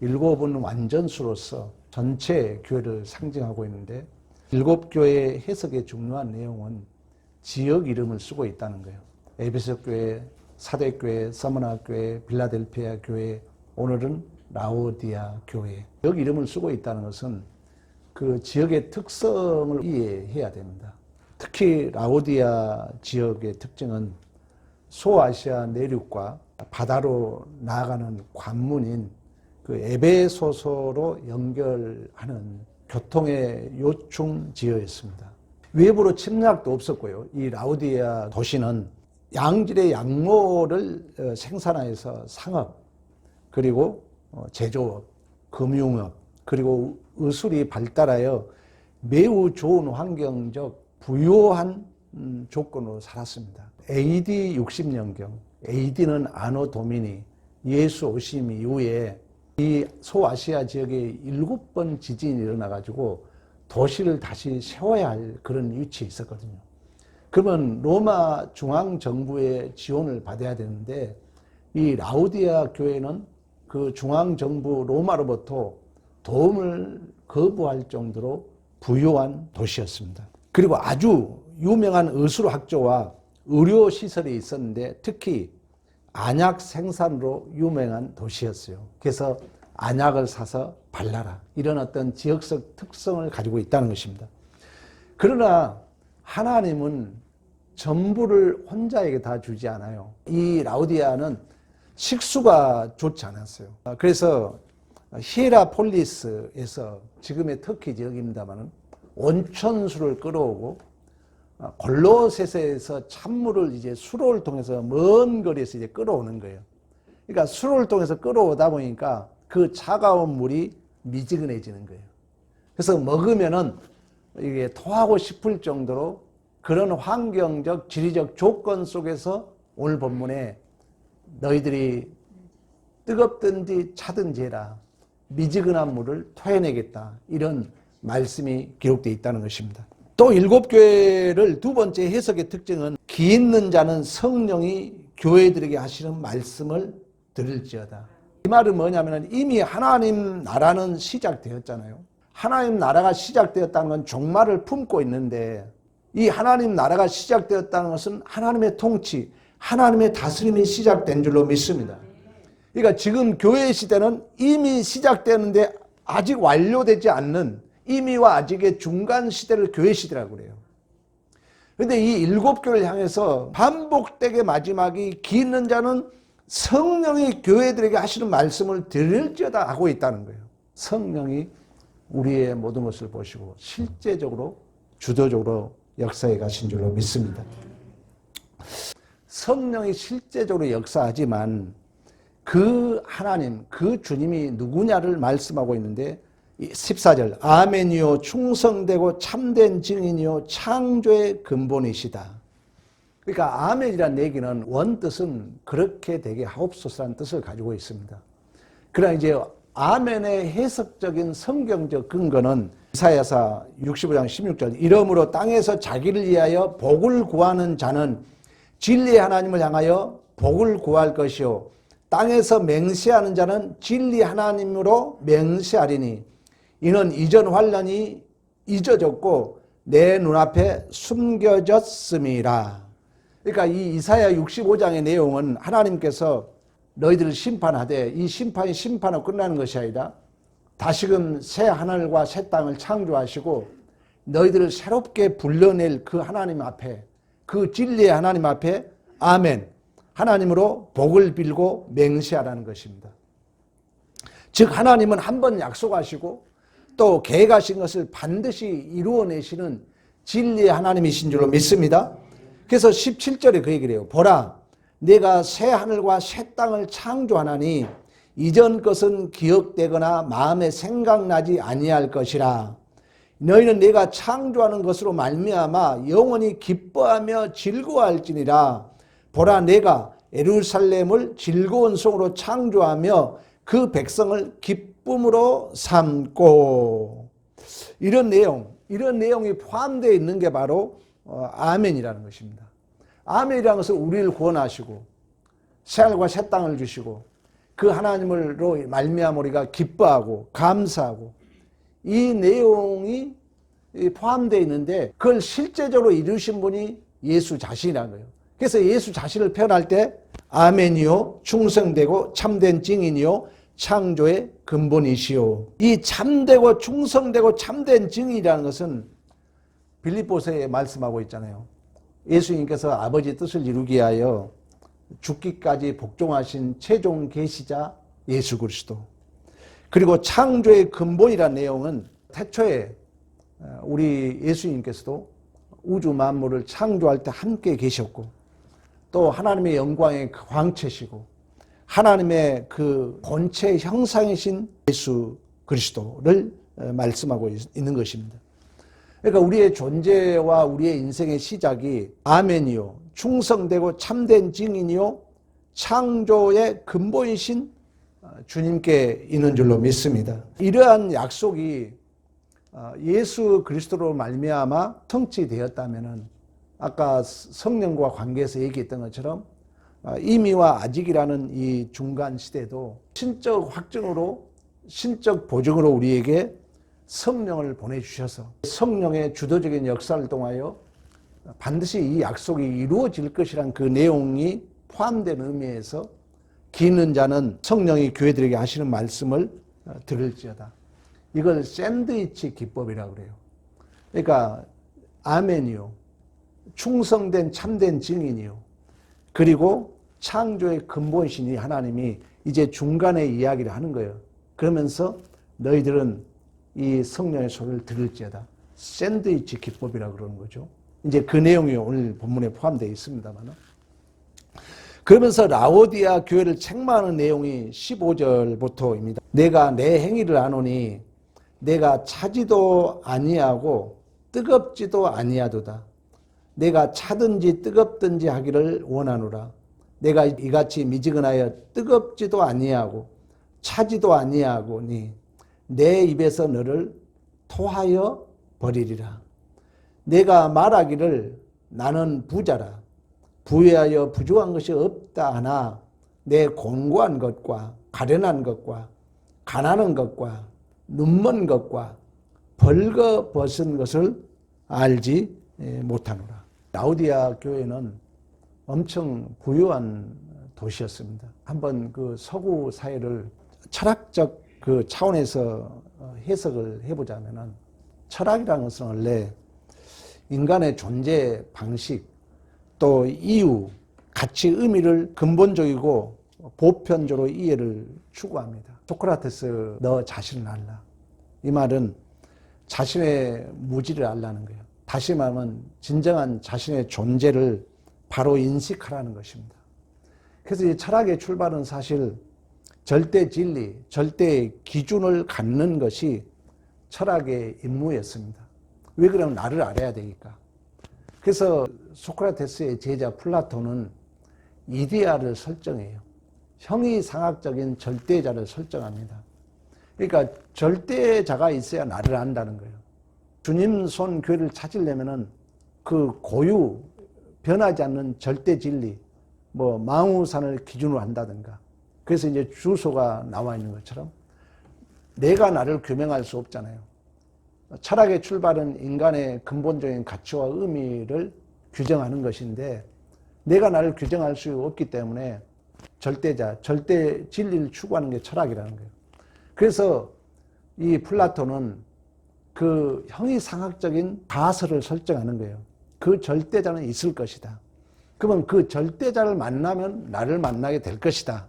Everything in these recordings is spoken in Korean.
일곱은 완전수로서 전체 교회를 상징하고 있는데, 일곱 교회의 해석의 중요한 내용은 지역 이름을 쓰고 있다는 거예요. 에베소 교회, 사대 교회, 서머나 교회, 빌라델피아 교회, 오늘은 라오디아 교회. 지역 이름을 쓰고 있다는 것은 그 지역의 특성을 이해해야 됩니다. 특히 라오디아 지역의 특징은 소아시아 내륙과 바다로 나아가는 관문인 그 에베소서로 연결하는 교통의 요충 지역이었습니다. 외부로 침략도 없었고요. 이 라오디아 도시는 양질의 양모를 생산해서 상업, 그리고 제조업, 금융업, 그리고 의술이 발달하여 매우 좋은 환경적 부유한 조건으로 살았습니다. AD 60년경, AD는 아노 도미니, 예수 오심 이후에 이 소아시아 지역에 7번 지진이 일어나가지고 도시를 다시 세워야 할 그런 위치에 있었거든요. 그러면 로마 중앙정부의 지원을 받아야 되는데, 이 라오디아 교회는 그 중앙정부 로마로부터 도움을 거부할 정도로 부유한 도시였습니다. 그리고 아주 유명한 의술학교와 의료시설이 있었는데, 특히 안약 생산으로 유명한 도시였어요. 그래서 안약을 사서 발라라, 이런 어떤 지역적 특성을 가지고 있다는 것입니다. 그러나 하나님은 전부를 혼자에게 다 주지 않아요. 이 라오디아는 식수가 좋지 않았어요. 그래서 히에라폴리스에서, 지금의 터키 지역입니다만, 온천수를 끌어오고 골로새에서 찬물을 이제 수로를 통해서 먼 거리에서 이제 끌어오는 거예요. 그러니까 수로를 통해서 끌어오다 보니까 그 차가운 물이 미지근해지는 거예요. 그래서 먹으면은 이게 토하고 싶을 정도로 그런 환경적, 지리적 조건 속에서 오늘 본문에 너희들이 뜨겁든지 차든지 해라, 미지근한 물을 토해내겠다, 이런 말씀이 기록되어 있다는 것입니다. 또 일곱 교회를 두 번째 해석의 특징은 기 있는 자는 성령이 교회들에게 하시는 말씀을 들을지어다. 이 말은 뭐냐면 이미 하나님 나라는 시작되었잖아요. 하나님 나라가 시작되었다는 건 종말을 품고 있는데, 이 하나님 나라가 시작되었다는 것은 하나님의 통치, 하나님의 다스림이 시작된 줄로 믿습니다. 그러니까 지금 교회 시대는 이미 시작되는데 아직 완료되지 않는, 이미와 아직의 중간 시대를 교회 시대라고 그래요. 그런데 이 일곱 교회를 향해서 반복되게 마지막이 기 있는 자는 성령이 교회들에게 하시는 말씀을 들을지어다 하고 있다는 거예요. 성령이 우리의 모든 것을 보시고 실제적으로 주도적으로 역사에 가신 줄로 믿습니다. 성령이 실제적으로 역사하지만 그 하나님, 그 주님이 누구냐를 말씀하고 있는데, 14절 아멘이요 충성되고 참된 증인이요 창조의 근본이시다. 그러니까 아멘이라는 얘기는 원뜻은 그렇게 되게 하옵소서라는 뜻을 가지고 있습니다. 그러나 이제 아멘의 해석적인 성경적 근거는 이사야서 65장 16절 이러므로 땅에서 자기를 위하여 복을 구하는 자는 진리의 하나님을 향하여 복을 구할 것이요 땅에서 맹세하는 자는 진리 하나님으로 맹세하리니 이는 이전 환란이 잊어졌고 내 눈앞에 숨겨졌음이라. 그러니까 이 이사야 65장의 내용은 하나님께서 너희들을 심판하되, 이 심판이 심판으로 끝나는 것이 아니라 다시금 새 하늘과 새 땅을 창조하시고 너희들을 새롭게 불러낼 그 하나님 앞에, 그 진리의 하나님 앞에 아멘, 하나님으로 복을 빌고 맹세하라는 것입니다. 즉 하나님은 한 번 약속하시고 또 계획하신 것을 반드시 이루어내시는 진리의 하나님이신 줄로 믿습니다. 그래서 17절에 그 얘기를 해요. 보라, 내가 새 하늘과 새 땅을 창조하나니 이전 것은 기억되거나 마음에 생각나지 아니할 것이라. 너희는 내가 창조하는 것으로 말미암아 영원히 기뻐하며 즐거워할지니라. 보라, 내가 예루살렘을 즐거운 성으로 창조하며 그 백성을 기쁨으로 삼고. 이런 내용이 포함되어 있는 게 바로 아멘이라는 것입니다. 아멘이라는 것은 우리를 구원하시고 새하늘과 새 땅을 주시고 그 하나님으로 말미암아 우리가 기뻐하고 감사하고 이 내용이 포함되어 있는데 그걸 실제적으로 이루신 분이 예수 자신이라는 거예요. 그래서 예수 자신을 표현할 때 아멘이요 충성되고 참된 증인이요 창조의 근본이시오. 이 참되고 충성되고 참된 증인이라는 것은 빌립보서에 말씀하고 있잖아요. 예수님께서 아버지 뜻을 이루기 위하여 죽기까지 복종하신 최종 계시자 예수 그리스도. 그리고 창조의 근본이라는 내용은 태초에 우리 예수님께서도 우주 만물을 창조할 때 함께 계셨고 또 하나님의 영광의 광채시고 하나님의 그 본체 형상이신 예수 그리스도를 말씀하고 있는 것입니다. 그러니까 우리의 존재와 우리의 인생의 시작이 아멘이요 충성되고 참된 증인이요 창조의 근본이신 주님께 있는 줄로 믿습니다. 이러한 약속이 예수 그리스도로 말미암아 성취되었다면은 아까 성령과 관계에서 얘기했던 것처럼 이미와 아직이라는 이 중간 시대도 신적 확증으로 신적 보증으로 우리에게 성령을 보내주셔서 성령의 주도적인 역사를 통하여 반드시 이 약속이 이루어질 것이란 그 내용이 포함된 의미에서 기 있는 자는 성령이 교회들에게 하시는 말씀을 들을지어다. 이걸 샌드위치 기법이라고 그래요. 그러니까 아멘이요 충성된 참된 증인이요 그리고 창조의 근본이신 이 하나님이 이제 중간에 이야기를 하는 거예요. 그러면서 너희들은 이 성령의 소리를 들을지어다. 샌드위치 기법이라고 그러는 거죠. 이제 그 내용이 오늘 본문에 포함되어 있습니다만 그러면서 라오디아 교회를 책망하는 내용이 15절부터입니다. 내가 내 행위를 아노니 내가 차지도 아니하고 뜨겁지도 아니하도다. 내가 차든지 뜨겁든지 하기를 원하노라. 내가 이같이 미지근하여 뜨겁지도 아니하고 차지도 아니하고니 내 입에서 너를 토하여 버리리라. 내가 말하기를 나는 부자라. 부유하여 부족한 것이 없다 하나 내 공고한 것과 가련한 것과 가난한 것과 눈먼 것과 벌거벗은 것을 알지 못하노라. 라오디아 교회는 엄청 부유한 도시였습니다. 한번 그 서구 사회를 철학적 그 차원에서 해석을 해보자면은 철학이라는 것은 원래 인간의 존재 방식 또 이유, 가치, 의미를 근본적이고 보편적으로 이해를 추구합니다. 소크라테스 너 자신을 알라. 이 말은 자신의 무지를 알라는 거예요. 다시 말하면 진정한 자신의 존재를 바로 인식하라는 것입니다. 그래서 이 철학의 출발은 사실 절대 진리, 절대 기준을 갖는 것이 철학의 임무였습니다. 왜 그러면 나를 알아야 되니까. 그래서 소크라테스의 제자 플라톤은 이데아를 설정해요. 형이상학적인 절대자를 설정합니다. 그러니까 절대자가 있어야 나를 안다는 거예요. 주님 손 교회를 찾으려면은 그 고유, 변하지 않는 절대 진리, 뭐 망우산을 기준으로 한다든가. 그래서 이제 주소가 나와 있는 것처럼 내가 나를 규명할 수 없잖아요. 철학의 출발은 인간의 근본적인 가치와 의미를 규정하는 것인데 내가 나를 규정할 수 없기 때문에 절대자, 절대 진리를 추구하는 게 철학이라는 거예요. 그래서 이 플라톤은 그 형이상학적인 가설을 설정하는 거예요. 그 절대자는 있을 것이다. 그러면 그 절대자를 만나면 나를 만나게 될 것이다.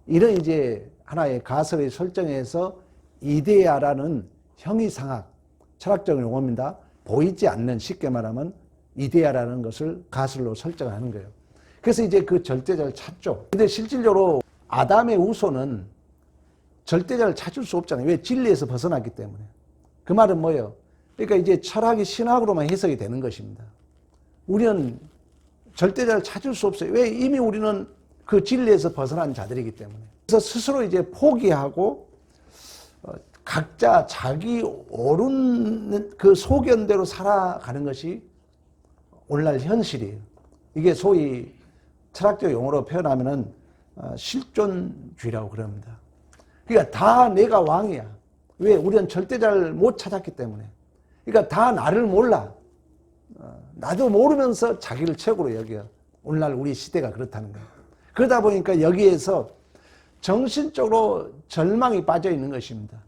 이런 이제 하나의 가설의 설정에서 이데아라는 형이상학, 철학적인 용어입니다. 보이지 않는, 쉽게 말하면 이데아라는 것을 가설로 설정하는 거예요. 그래서 이제 그 절대자를 찾죠. 근데 실질적으로 아담의 후손은 절대자를 찾을 수 없잖아요. 왜? 진리에서 벗어났기 때문에. 그 말은 뭐예요? 그러니까 이제 철학이 신학으로만 해석이 되는 것입니다. 우리는 절대자를 찾을 수 없어요. 왜? 이미 우리는 그 진리에서 벗어난 자들이기 때문에. 그래서 스스로 이제 포기하고 각자 자기 옳은 그 소견대로 살아가는 것이 오늘날 현실이에요. 이게 소위 철학적 용어로 표현하면은 실존주의라고 그럽니다. 그러니까 다 내가 왕이야. 왜? 우리는 절대자를 못 찾았기 때문에. 그러니까 다 나를 몰라. 나도 모르면서 자기를 최고로 여겨. 오늘날 우리 시대가 그렇다는 거예요. 그러다 보니까 여기에서 정신적으로 절망이 빠져 있는 것입니다.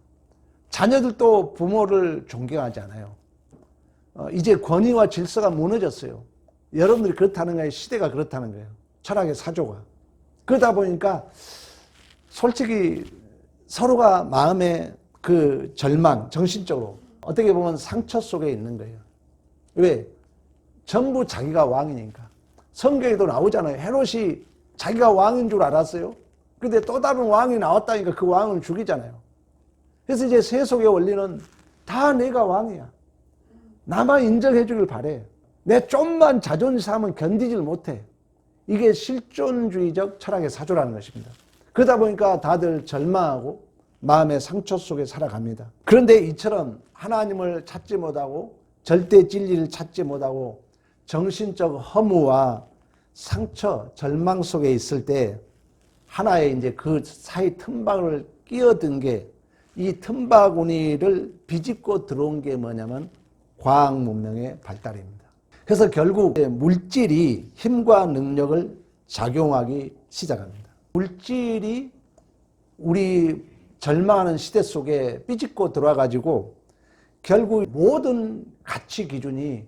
자녀들도 부모를 존경하지 않아요. 이제 권위와 질서가 무너졌어요. 여러분들이 그렇다는 거예요. 시대가 그렇다는 거예요. 철학의 사조가. 그러다 보니까 솔직히 서로가 마음의 그 절망, 정신적으로 어떻게 보면 상처 속에 있는 거예요. 왜? 전부 자기가 왕이니까. 성경에도 나오잖아요. 헤롯이 자기가 왕인 줄 알았어요. 근데 또 다른 왕이 나왔다니까 그 왕을 죽이잖아요. 그래서 이제 세속의 원리는 다 내가 왕이야. 나만 인정해 주길 바래. 내 좀만 자존심 상하면 견디질 못해. 이게 실존주의적 철학의 사조라는 것입니다. 그러다 보니까 다들 절망하고 마음의 상처 속에 살아갑니다. 그런데 이처럼 하나님을 찾지 못하고 절대 진리를 찾지 못하고 정신적 허무와 상처, 절망 속에 있을 때 하나의 이제 그 사이 틈바구니를 끼어든 게 이 틈바구니를 비집고 들어온 게 뭐냐면 과학 문명의 발달입니다. 그래서 결국 물질이 힘과 능력을 작용하기 시작합니다. 물질이 우리 절망하는 시대 속에 삐집고 들어와가지고 결국 모든 가치 기준이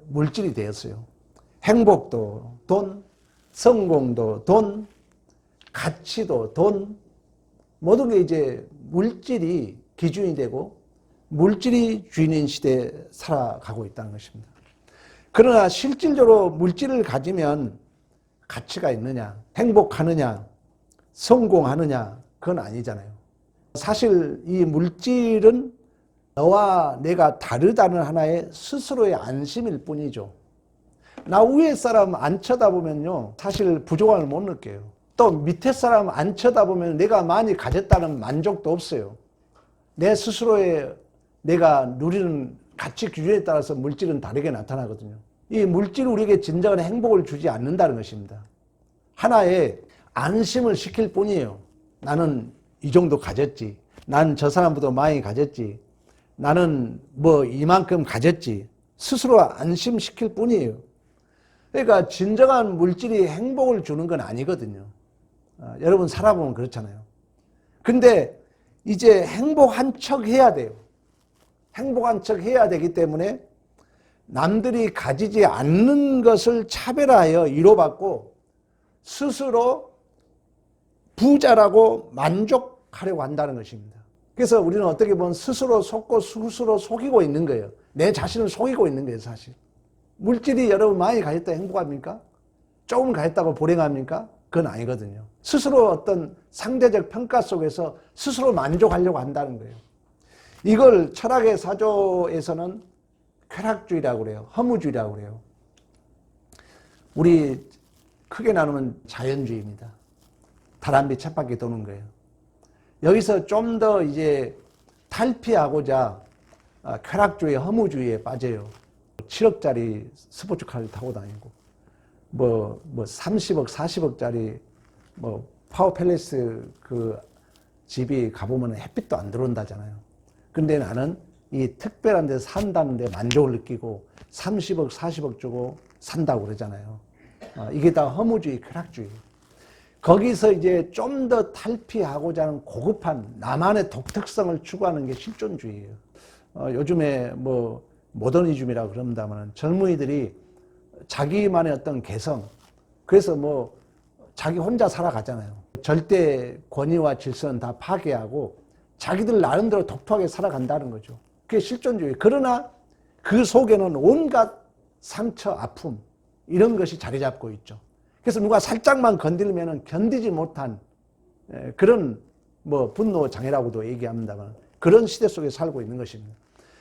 물질이 되었어요. 행복도 돈, 성공도 돈, 가치도 돈, 모든 게 이제 물질이 기준이 되고 물질이 주인인 시대에 살아가고 있다는 것입니다. 그러나 실질적으로 물질을 가지면 가치가 있느냐, 행복하느냐, 성공하느냐, 그건 아니잖아요. 사실 이 물질은 너와 내가 다르다는 하나의 스스로의 안심일 뿐이죠. 나 위에 사람 안 쳐다보면요, 사실 부족함을 못 느껴요. 또 밑에 사람 안 쳐다보면 내가 많이 가졌다는 만족도 없어요. 내 스스로의 내가 누리는 가치 기준에 따라서 물질은 다르게 나타나거든요. 이 물질이 우리에게 진정한 행복을 주지 않는다는 것입니다. 하나의 안심을 시킬 뿐이에요. 나는 이 정도 가졌지. 난 저 사람보다 많이 가졌지. 나는 뭐 이만큼 가졌지. 스스로 안심시킬 뿐이에요. 그러니까 진정한 물질이 행복을 주는 건 아니거든요. 여러분 살아보면 그렇잖아요. 근데 이제 행복한 척 해야 돼요. 행복한 척 해야 되기 때문에 남들이 가지지 않는 것을 차별하여 위로받고 스스로 부자라고 만족하려고 한다는 것입니다. 그래서 우리는 어떻게 보면 스스로 속고 스스로 속이고 있는 거예요. 내 자신을 속이고 있는 거예요, 사실. 물질이 여러분 많이 가졌다 행복합니까? 조금 가졌다고 불행합니까? 그건 아니거든요. 스스로 어떤 상대적 평가 속에서 스스로 만족하려고 한다는 거예요. 이걸 철학의 사조에서는 쾌락주의라고 그래요. 허무주의라고 그래요. 우리 크게 나누면 자연주의입니다. 다람쥐 쳇바퀴 도는 거예요. 여기서 좀 더 이제 탈피하고자 쾌락주의, 허무주의에 빠져요. 7억짜리 스포츠카를 타고 다니고, 뭐 30억, 40억짜리 뭐 파워팰리스 그 집이 가보면 햇빛도 안 들어온다잖아요. 근데 나는 이 특별한 데서 산다는데 만족을 느끼고 30억, 40억 주고 산다고 그러잖아요. 이게 다 허무주의, 쾌락주의. 거기서 이제 좀 더 탈피하고자 하는 고급한 나만의 독특성을 추구하는 게 실존주의예요. 요즘에 뭐 모더니즘이라고 그런다면 젊은이들이 자기만의 어떤 개성, 그래서 뭐 자기 혼자 살아가잖아요. 절대 권위와 질서는 다 파괴하고 자기들 나름대로 독특하게 살아간다는 거죠. 그게 실존주의. 그러나 그 속에는 온갖 상처, 아픔 이런 것이 자리 잡고 있죠. 그래서 누가 살짝만 건드리면 견디지 못한 그런 뭐 분노 장애라고도 얘기합니다만 그런 시대 속에 살고 있는 것입니다.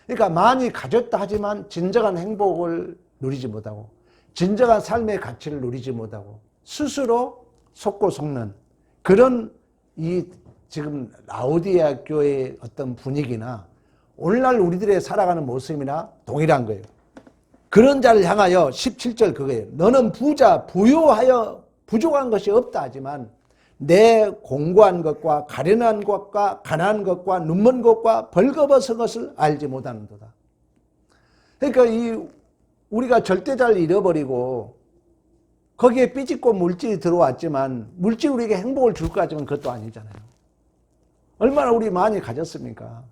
그러니까 많이 가졌다 하지만 진정한 행복을 누리지 못하고 진정한 삶의 가치를 누리지 못하고 스스로 속고 속는 그런 이 지금 라오디게아 교회의 어떤 분위기나 오늘날 우리들의 살아가는 모습이나 동일한 거예요. 그런 자를 향하여 17절 그거예요. 너는 부자, 부요하여 부족한 것이 없다 하지만 내 공고한 것과 가련한 것과 가난한 것과 눈먼 것과 벌거벗은 것을 알지 못하는도다. 그러니까 우리가 절대자를 잃어버리고 거기에 삐짓고 물질이 들어왔지만 물질이 우리에게 행복을 줄 것 같지만 그것도 아니잖아요. 얼마나 우리 많이 가졌습니까?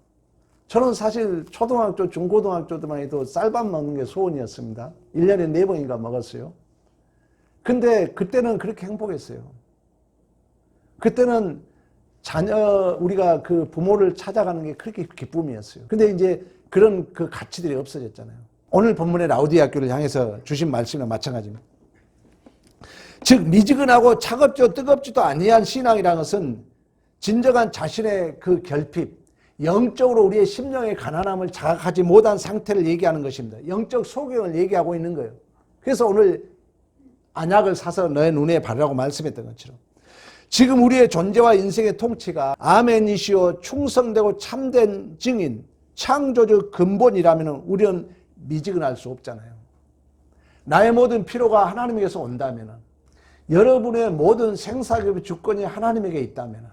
저는 사실 초등학교, 중고등학교 때만 해도 쌀밥 먹는 게 소원이었습니다. 1년에 4번인가 먹었어요. 근데 그때는 그렇게 행복했어요. 그때는 우리가 그 부모를 찾아가는 게 그렇게 기쁨이었어요. 근데 이제 그런 그 가치들이 없어졌잖아요. 오늘 본문의 라우디아교를 향해서 주신 말씀이랑 마찬가지입니다. 즉 미지근하고 차갑지도 뜨겁지도 아니한 신앙이라는 것은 진정한 자신의 그 결핍, 영적으로 우리의 심령의 가난함을 자각하지 못한 상태를 얘기하는 것입니다. 영적 소경을 얘기하고 있는 거예요. 그래서 오늘 안약을 사서 너의 눈에 바르라고 말씀했던 것처럼 지금 우리의 존재와 인생의 통치가 아멘이시오 충성되고 참된 증인, 창조적 근본이라면 우리는 미지근할 수 없잖아요. 나의 모든 필요가 하나님에게서 온다면, 여러분의 모든 생사기업의 주권이 하나님에게 있다면,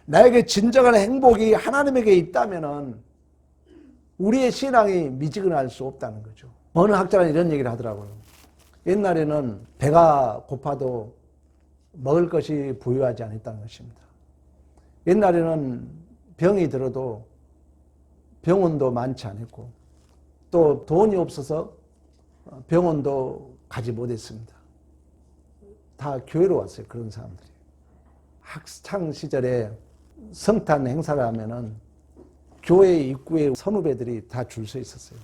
나에게 진정한 행복이 하나님에게 있다면 우리의 신앙이 미지근할 수 없다는 거죠. 어느 학자는 이런 얘기를 하더라고요. 옛날에는 배가 고파도 먹을 것이 부유하지 않았다는 것입니다. 옛날에는 병이 들어도 병원도 많지 않았고 또 돈이 없어서 병원도 가지 못했습니다. 다 교회로 왔어요. 그런 사람들이. 학창 시절에 성탄 행사를 하면은 교회 입구에 선후배들이 다 줄 서 있었어요.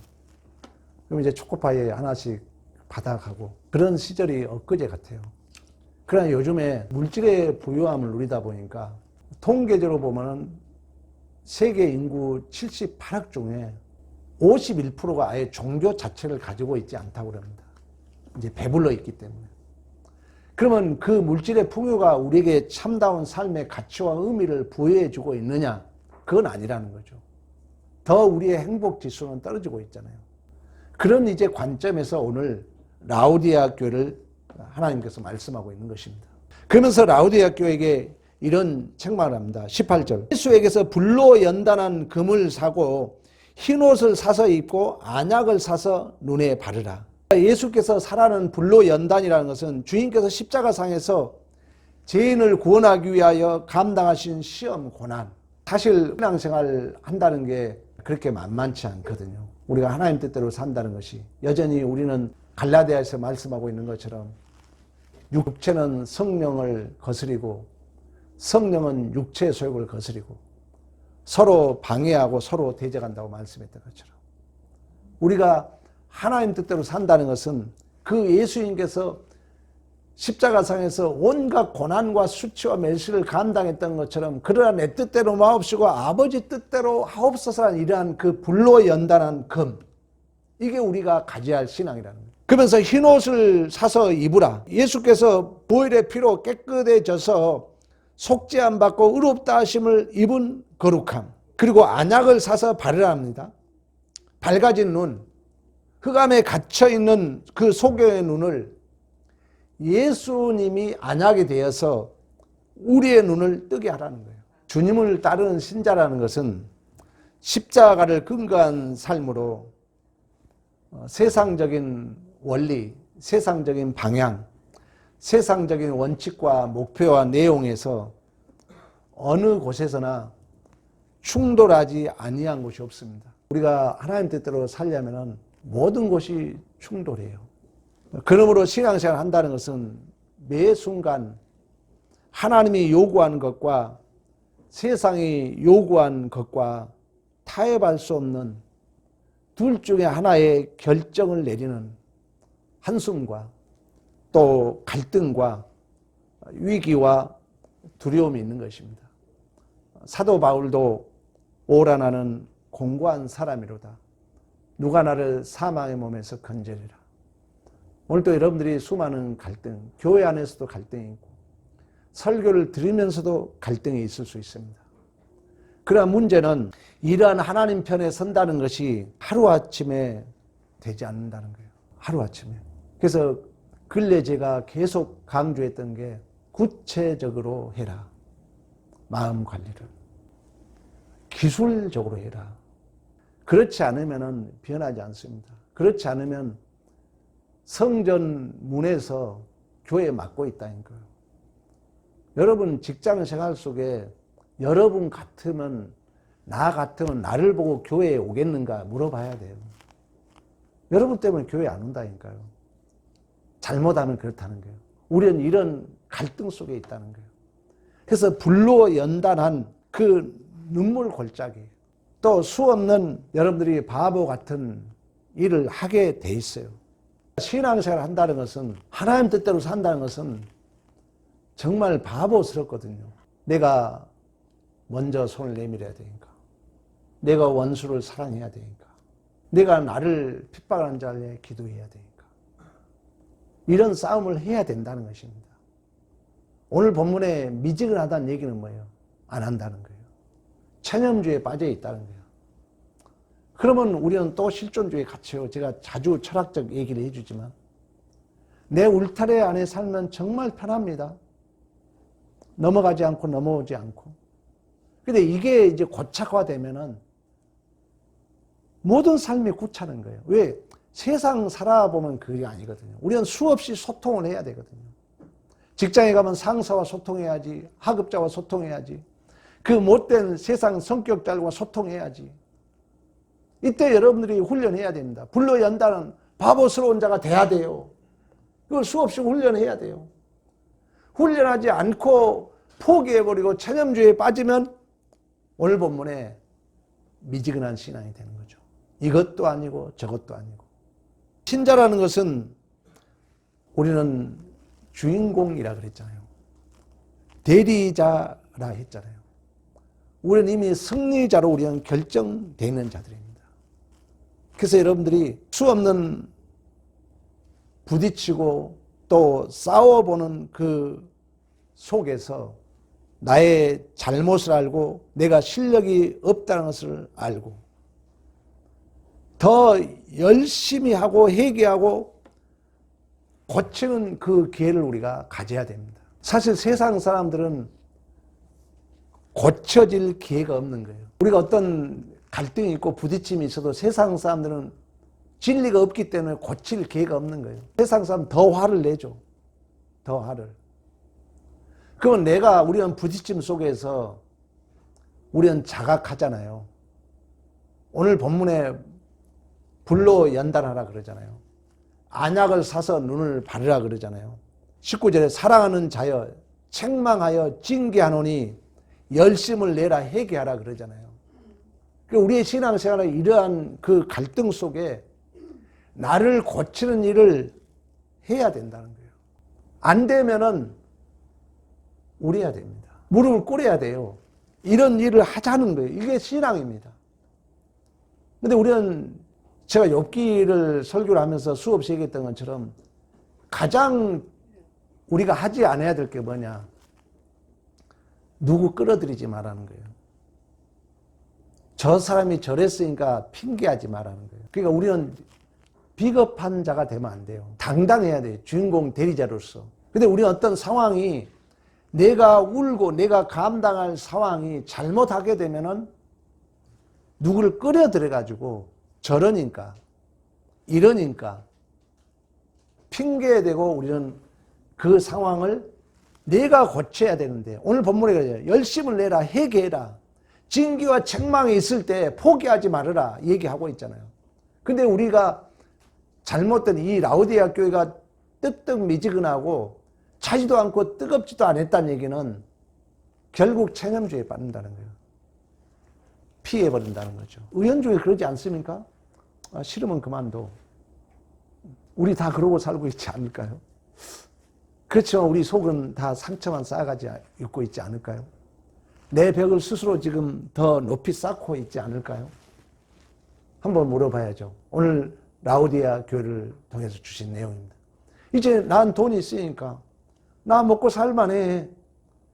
그럼 이제 초코파이 하나씩 받아가고 그런 시절이 엊그제 같아요. 그러나 요즘에 물질의 부유함을 누리다 보니까 통계적으로 보면은 세계 인구 78억 중에 51%가 아예 종교 자체를 가지고 있지 않다고 합니다. 이제 배불러 있기 때문에. 그러면 그 물질의 풍요가 우리에게 참다운 삶의 가치와 의미를 부여해주고 있느냐? 그건 아니라는 거죠. 더 우리의 행복 지수는 떨어지고 있잖아요. 그런 이제 관점에서 오늘 라우디아 교회를 하나님께서 말씀하고 있는 것입니다. 그러면서 라우디아 교회에게 이런 책망을 합니다. 18절. 예수에게서 불로 연단한 금을 사고 흰옷을 사서 입고 안약을 사서 눈에 바르라. 예수께서 사라는 불로 연단이라는 것은 주님께서 십자가상에서 죄인을 구원하기 위하여 감당하신 시험, 고난. 사실 신앙생활 한다는 게 그렇게 만만치 않거든요. 우리가 하나님 뜻대로 산다는 것이 여전히 우리는 갈라디아에서 말씀하고 있는 것처럼 육체는 성령을 거스리고 성령은 육체의 소욕을 거스리고 서로 방해하고 서로 대적한다고 말씀했던 것처럼 우리가 하나님 뜻대로 산다는 것은 그 예수님께서 십자가상에서 온갖 고난과 수치와 멸시를 감당했던 것처럼 그러나 내 뜻대로 마옵시고 아버지 뜻대로 하옵소서라는 이러한 그 불로 연단한 금, 이게 우리가 가져야 할 신앙이라는 거예요. 그러면서 흰옷을 사서 입으라. 예수께서 보혈의 피로 깨끗해져서 속죄함 받고 의롭다 하심을 입은 거룩함, 그리고 안약을 사서 바르라 합니다. 밝아진 눈, 흑암에 갇혀있는 그 소경의 눈을 예수님이 안약이 되어서 우리의 눈을 뜨게 하라는 거예요. 주님을 따르는 신자라는 것은 십자가를 근거한 삶으로 세상적인 원리, 세상적인 방향, 세상적인 원칙과 목표와 내용에서 어느 곳에서나 충돌하지 아니한 곳이 없습니다. 우리가 하나님 뜻대로 살려면 모든 것이 충돌해요. 그러므로 신앙생활을 한다는 것은 매 순간 하나님이 요구하는 것과 세상이 요구한 것과 타협할 수 없는 둘 중에 하나의 결정을 내리는 한숨과 또 갈등과 위기와 두려움이 있는 것입니다. 사도 바울도 오라 나는 공고한 사람이로다. 누가 나를 사망의 몸에서 건져내라. 오늘도 여러분들이 수많은 갈등, 교회 안에서도 갈등이 있고 설교를 들으면서도 갈등이 있을 수 있습니다. 그러나 문제는 이러한 하나님 편에 선다는 것이 하루아침에 되지 않는다는 거예요. 하루아침에. 그래서 근래 제가 계속 강조했던 게 구체적으로 해라. 마음 관리를. 기술적으로 해라. 그렇지 않으면 변하지 않습니다. 그렇지 않으면 성전 문에서 교회 맡고 있다는 거예요. 여러분 직장 생활 속에 여러분 같으면 나 같으면 나를 보고 교회에 오겠는가 물어봐야 돼요. 여러분 때문에 교회 안 온다니까요. 잘못하면 그렇다는 거예요. 우리는 이런 갈등 속에 있다는 거예요. 그래서 불로 연단한 그 눈물 골짜기, 또 수없는 여러분들이 바보 같은 일을 하게 돼 있어요. 신앙생활을 한다는 것은, 하나님 뜻대로 산다는 것은 정말 바보스럽거든요. 내가 먼저 손을 내밀어야 되니까, 내가 원수를 사랑해야 되니까, 내가 나를 핍박하는 자를 위해 기도해야 되니까, 이런 싸움을 해야 된다는 것입니다. 오늘 본문에 미지근하다는 얘기는 뭐예요? 안 한다는 거예요. 체념주의에 빠져 있다는 거예요. 그러면 우리는 또 실존주의에 갇혀요. 제가 자주 철학적 얘기를 해주지만, 내 울타리 안에 살면 정말 편합니다. 넘어가지 않고 넘어오지 않고. 근데 이게 이제 고착화되면은 모든 삶이 굳차는 거예요. 왜? 세상 살아보면 그게 아니거든요. 우리는 수없이 소통을 해야 되거든요. 직장에 가면 상사와 소통해야지, 하급자와 소통해야지, 그 못된 세상 성격자들과 소통해야지. 이때 여러분들이 훈련해야 됩니다. 불로 연다는 바보스러운 자가 돼야 돼요. 그걸 수없이 훈련해야 돼요. 훈련하지 않고 포기해버리고 체념주의에 빠지면 오늘 본문에 미지근한 신앙이 되는 거죠. 이것도 아니고 저것도 아니고. 신자라는 것은 우리는 주인공이라 그랬잖아요. 대리자라 했잖아요. 우리는 이미 승리자로 우리는 결정되어 있는 자들입니다. 그래서 여러분들이 수없는 부딪히고 또 싸워보는 그 속에서 나의 잘못을 알고 내가 실력이 없다는 것을 알고 더 열심히 하고 회개하고 고치는 그 기회를 우리가 가져야 됩니다. 사실 세상 사람들은 고쳐질 기회가 없는 거예요. 우리가 어떤 갈등이 있고 부딪힘이 있어도 세상 사람들은 진리가 없기 때문에 고칠 기회가 없는 거예요. 세상 사람은 더 화를 내죠. 더 화를. 그러면 우리는 부딪힘 속에서 우리는 자각하잖아요. 오늘 본문에 불로 연단하라 그러잖아요. 안약을 사서 눈을 바르라 그러잖아요. 19절에 사랑하는 자여 책망하여 징계하노니 열심을 내라 회개하라 그러잖아요. 우리의 신앙생활은 이러한 그 갈등 속에 나를 고치는 일을 해야 된다는 거예요. 안 되면은 우려야 됩니다. 무릎을 꿇어야 돼요. 이런 일을 하자는 거예요. 이게 신앙입니다. 근데 우리는 제가 욥기를 설교를 하면서 수없이 얘기했던 것처럼 가장 우리가 하지 않아야 될 게 뭐냐? 누구 끌어들이지 말라는 거예요. 저 사람이 저랬으니까 핑계하지 말라는 거예요. 그러니까 우리는 비겁한 자가 되면 안 돼요. 당당해야 돼요. 주인공 대리자로서. 근데 우리는 어떤 상황이 내가 울고 내가 감당할 상황이 잘못하게 되면은 누구를 끌어들여가지고 저러니까 이러니까 핑계대고 우리는 그 상황을 내가 고쳐야 되는데 오늘 본문에 그래요. 열심을 내라 회개해라. 징계와 책망이 있을 때 포기하지 말아라 얘기하고 있잖아요. 근데 우리가 잘못된 이 라오디게아 교회가 뜨뜻미지근하고 차지도 않고 뜨겁지도 않았다는 얘기는 결국 체념주의에 빠진다는 거예요. 피해버린다는 거죠. 의연주의 그러지 않습니까? 싫으면 그만둬. 우리 다 그러고 살고 있지 않을까요? 그렇지만 우리 속은 다 상처만 쌓아가지 있고 있지 않을까요? 내 벽을 스스로 지금 더 높이 쌓고 있지 않을까요? 한번 물어봐야죠. 오늘 라오디게아 교회를 통해서 주신 내용입니다. 이제 난 돈이 있으니까 나 먹고 살만해.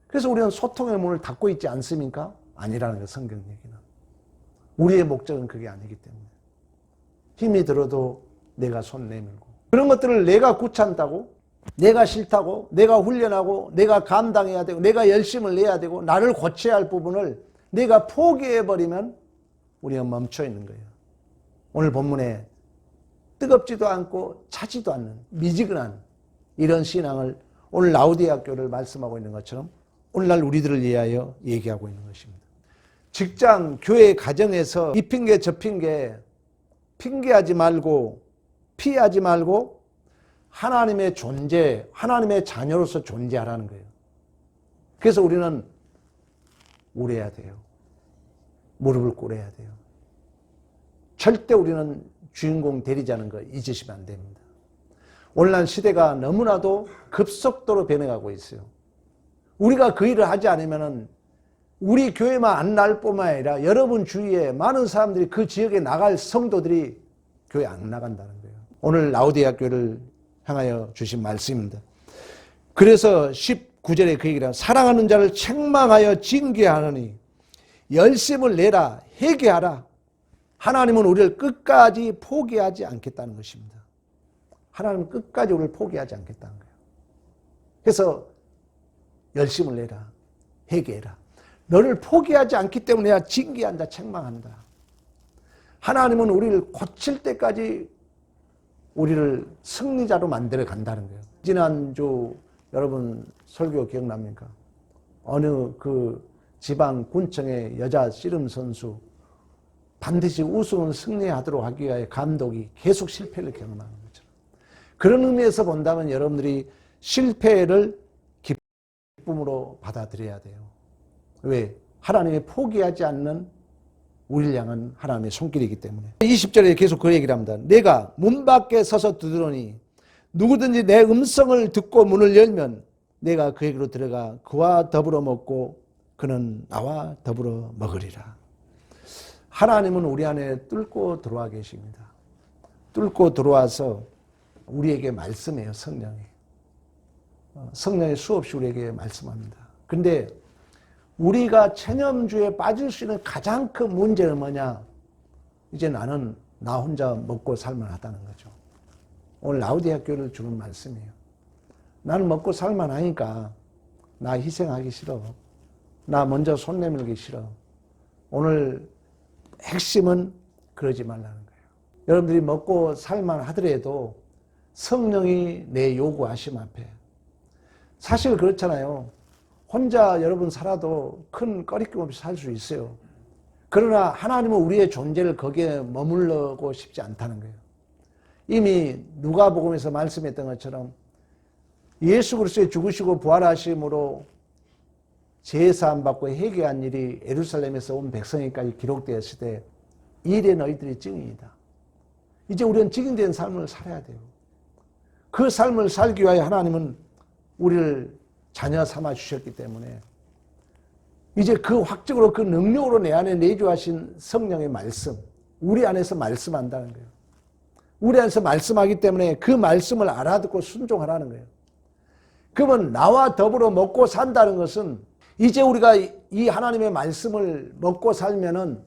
그래서 우리는 소통의 문을 닫고 있지 않습니까? 아니라는 거예요. 성경 얘기는. 우리의 목적은 그게 아니기 때문에. 힘이 들어도 내가 손 내밀고 그런 것들을 내가 귀찮다고 내가 싫다고, 내가 훈련하고, 내가 감당해야 되고, 내가 열심을 내야 되고, 나를 고쳐야 할 부분을 내가 포기해버리면 우리가 멈춰 있는 거예요. 오늘 본문에 뜨겁지도 않고 차지도 않는 미지근한 이런 신앙을 오늘 라우디게아 교회를 말씀하고 있는 것처럼 오늘날 우리들을 위하여 얘기하고 있는 것입니다. 직장, 교회, 가정에서 이 핑계 저 핑계 핑계하지 말고 피하지 말고 하나님의 존재, 하나님의 자녀로서 존재하라는 거예요. 그래서 우리는 울어야 돼요. 무릎을 꿇어야 돼요. 절대 우리는 주인공 되리자는 거 잊으시면 안 됩니다. 오늘날 시대가 너무나도 급속도로 변해가고 있어요. 우리가 그 일을 하지 않으면 우리 교회만 안 날 뿐만 아니라 여러분 주위에 많은 사람들이 그 지역에 나갈 성도들이 교회 안 나간다는 거예요. 오늘 라우디게아 교회를 향하여 주신 말씀입니다. 그래서 19절에 그 얘기를 사랑하는 자를 책망하여 징계하느니 열심을 내라 회개하라. 하나님은 우리를 끝까지 포기하지 않겠다는 것입니다. 하나님은 끝까지 우리를 포기하지 않겠다는 거예요. 그래서 열심을 내라 회개해라. 너를 포기하지 않기 때문에 내가 징계한다 책망한다. 하나님은 우리를 고칠 때까지 우리를 승리자로 만들어 간다는 거예요. 지난주 여러분 설교 기억납니까? 어느 그 지방 군청의 여자 씨름 선수 반드시 우승을 승리하도록 하기 위하여 감독이 계속 실패를 경험하는 것처럼 그런 의미에서 본다면 여러분들이 실패를 기쁨으로 받아들여야 돼요. 왜? 하나님이 포기하지 않는 우리를 향한 하나님의 손길이기 때문에. 20절에 계속 그 얘기를 합니다. 내가 문 밖에 서서 두드러니 누구든지 내 음성을 듣고 문을 열면 내가 그에게로 들어가 그와 더불어 먹고 그는 나와 더불어 먹으리라. 하나님은 우리 안에 뚫고 들어와 계십니다. 뚫고 들어와서 우리에게 말씀해요. 성령이. 성령이 수없이 우리에게 말씀합니다. 근데 우리가 체념주에 빠질 수 있는 가장 큰 문제는 뭐냐? 이제 나는 나 혼자 먹고 살만하다는 거죠. 오늘 라우디게아 교회를 주는 말씀이에요. 나는 먹고 살만하니까 나 희생하기 싫어. 나 먼저 손 내밀기 싫어. 오늘 핵심은 그러지 말라는 거예요. 여러분들이 먹고 살만하더라도 성령이 내 요구하심 앞에 사실 그렇잖아요. 혼자 여러분 살아도 큰 꺼리낌 없이 살 수 있어요. 그러나 하나님은 우리의 존재를 거기에 머물러고 싶지 않다는 거예요. 이미 누가복음에서 말씀했던 것처럼 예수 그리스도의 죽으시고 부활하심으로 제사함 받고 회개한 일이 예루살렘에서 온 백성에까지 기록되었을 때 이래 너희들이 증인이다. 이제 우리는 증인된 삶을 살아야 돼요. 그 삶을 살기 위하여 하나님은 우리를 자녀 삼아 주셨기 때문에 이제 그 확증으로 그 능력으로 내 안에 내주하신 성령의 말씀 우리 안에서 말씀한다는 거예요. 우리 안에서 말씀하기 때문에 그 말씀을 알아듣고 순종하라는 거예요. 그러면 나와 더불어 먹고 산다는 것은 이제 우리가 이 하나님의 말씀을 먹고 살면은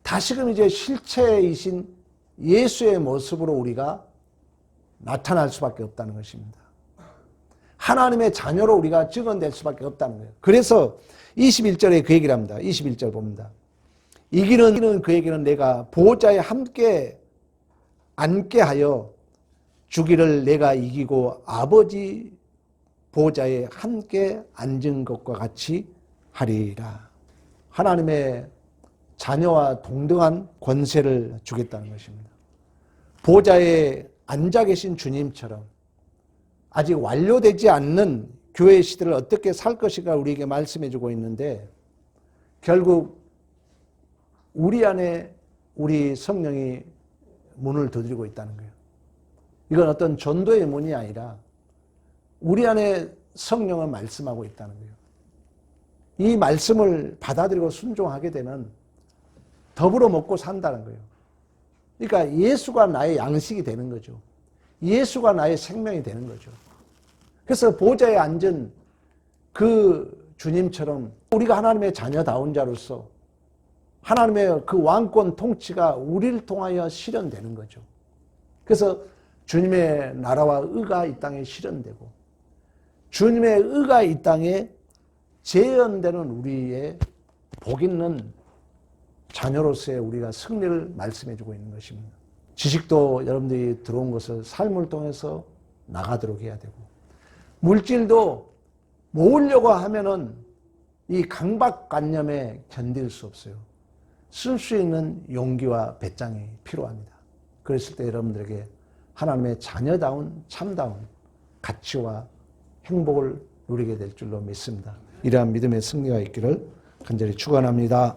다시금 이제 실체이신 예수의 모습으로 우리가 나타날 수밖에 없다는 것입니다. 하나님의 자녀로 우리가 증언될 수밖에 없다는 거예요. 그래서 21절에 그 얘기를 합니다. 21절 봅니다. 이기는 그에게는 내가 보호자에 함께 앉게 하여 주기를 내가 이기고 아버지 보호자에 함께 앉은 것과 같이 하리라. 하나님의 자녀와 동등한 권세를 주겠다는 것입니다. 보호자에 앉아 계신 주님처럼 아직 완료되지 않는 교회 시대를 어떻게 살 것인가 우리에게 말씀해 주고 있는데 결국 우리 안에 우리 성령이 문을 두드리고 있다는 거예요. 이건 어떤 전도의 문이 아니라 우리 안에 성령은 말씀하고 있다는 거예요. 이 말씀을 받아들이고 순종하게 되면 더불어 먹고 산다는 거예요. 그러니까 예수가 나의 양식이 되는 거죠. 예수가 나의 생명이 되는 거죠. 그래서 보좌에 앉은 그 주님처럼 우리가 하나님의 자녀다운 자로서 하나님의 그 왕권 통치가 우리를 통하여 실현되는 거죠. 그래서 주님의 나라와 의가 이 땅에 실현되고 주님의 의가 이 땅에 재현되는 우리의 복 있는 자녀로서의 우리가 승리를 말씀해 주고 있는 것입니다. 지식도 여러분들이 들어온 것을 삶을 통해서 나가도록 해야 되고 물질도 모으려고 하면은 이 강박관념에 견딜 수 없어요. 쓸 수 있는 용기와 배짱이 필요합니다. 그랬을 때 여러분들에게 하나님의 자녀다운 참다운 가치와 행복을 누리게 될 줄로 믿습니다. 이러한 믿음의 승리가 있기를 간절히 축원합니다.